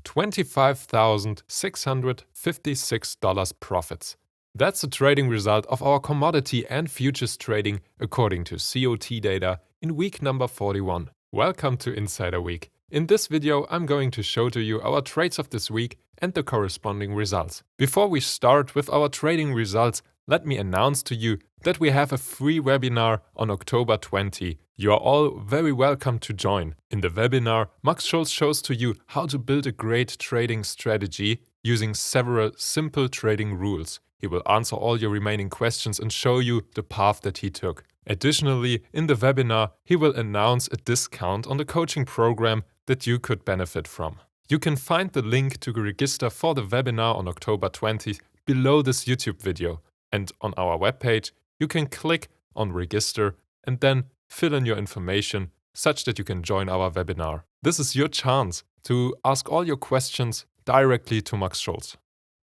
$25,656 profits. That's the trading result of our commodity and futures trading according to COT data in week number 41. Welcome to Insider Week. In this video, I'm going to show to you our trades of this week and the corresponding results. Before we start with our trading results, let me announce to you that we have a free webinar on October 20. You are all very welcome to join. In the webinar, Max Schulz shows to you how to build a great trading strategy using several simple trading rules. He will answer all your remaining questions and show you the path that he took. Additionally, in the webinar, he will announce a discount on the coaching program that you could benefit from. You can find the link to register for the webinar on October 20th below this YouTube video. And on our webpage, you can click on register and then fill in your information such that you can join our webinar. This is your chance to ask all your questions directly to Max Schulz.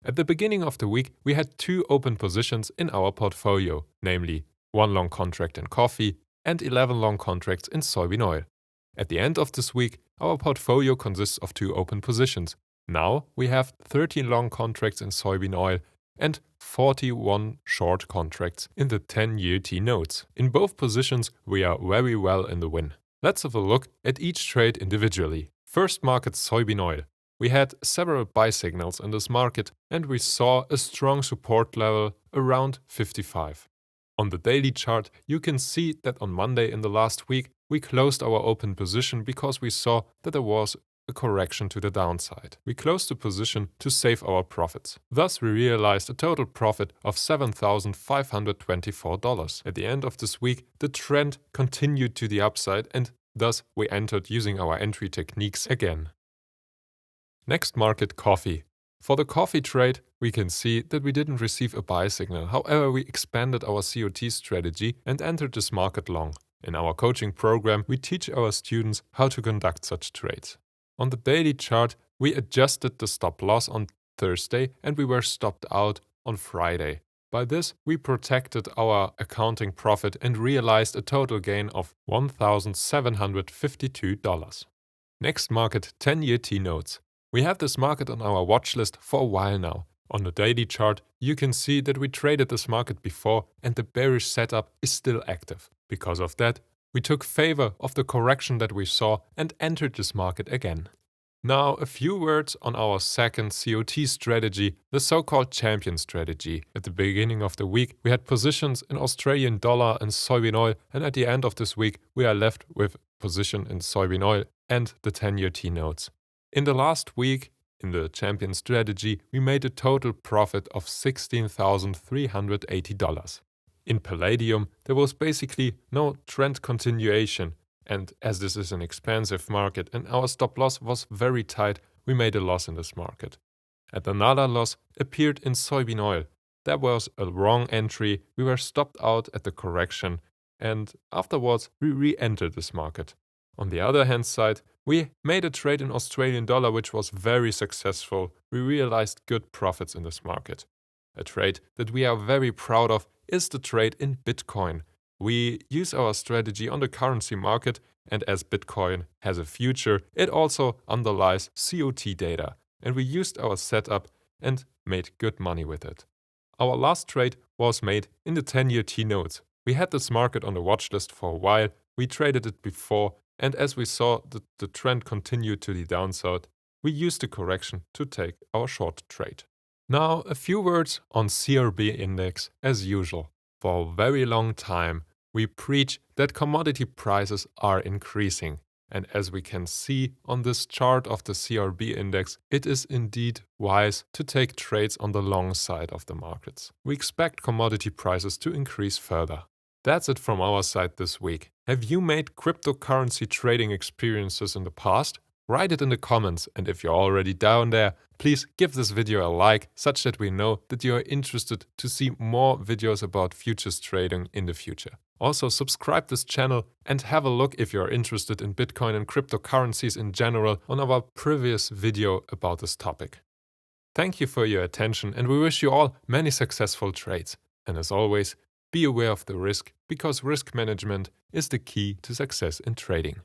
At the beginning of the week, we had 2 open positions in our portfolio, namely 1 long contract in coffee and 11 long contracts in soybean oil. At the end of this week, our portfolio consists of 2 open positions. Now we have 13 long contracts in soybean oil and 41 short contracts in the 10-year T-notes. In both positions, we are very well in the win. Let's have a look at each trade individually. First market, soybean oil. We had several buy signals in this market and we saw a strong support level around 55. On the daily chart, you can see that on Monday in the last week, we closed our open position because we saw that there was a correction to the downside. We closed the position to save our profits. Thus, we realized a total profit of $7,524. At the end of this week, the trend continued to the upside and thus we entered using our entry techniques again. Next market, coffee. For the coffee trade, we can see that we didn't receive a buy signal. However, we expanded our COT strategy and entered this market long. In our coaching program, we teach our students how to conduct such trades. On the daily chart, we adjusted the stop loss on Thursday and we were stopped out on Friday. By this, we protected our accounting profit and realized a total gain of $1,752. Next market, 10-year T-notes. We have this market on our watch list for a while now. On the daily chart, you can see that we traded this market before and the bearish setup is still active. Because of that, we took favor of the correction that we saw and entered this market again. Now, a few words on our second COT strategy, the so-called champion strategy. At the beginning of the week, we had positions in Australian dollar and soybean oil, and at the end of this week, we are left with position in soybean oil and the 10-year T-notes. In the last week, in the champion strategy, we made a total profit of $16,380. In palladium, there was basically no trend continuation, and as this is an expensive market and our stop loss was very tight, we made a loss in this market. And another loss appeared in soybean oil. There was a wrong entry, we were stopped out at the correction, and afterwards we re-entered this market. On the other hand side, we made a trade in Australian dollar which was very successful. We realized good profits in this market. A trade that we are very proud of is the trade in Bitcoin. We use our strategy on the currency market, and as Bitcoin has a future, it also underlies COT data, and we used our setup and made good money with it. Our last trade was made in the 10-year T-notes. We had this market on the watch list for a while, we traded it before, and as we saw that the trend continued to the downside, we used the correction to take our short trade. Now, a few words on CRB index as usual. For a very long time, we preach that commodity prices are increasing. And as we can see on this chart of the CRB index, it is indeed wise to take trades on the long side of the markets. We expect commodity prices to increase further. That's it from our side this week. Have you made cryptocurrency trading experiences in the past? Write it in the comments, and if you're already down there, please give this video a like, such that we know that you are interested to see more videos about futures trading in the future. Also, subscribe this channel and have a look if you're interested in Bitcoin and cryptocurrencies in general on our previous video about this topic. Thank you for your attention, and we wish you all many successful trades. And as always, be aware of the risk, because risk management is the key to success in trading.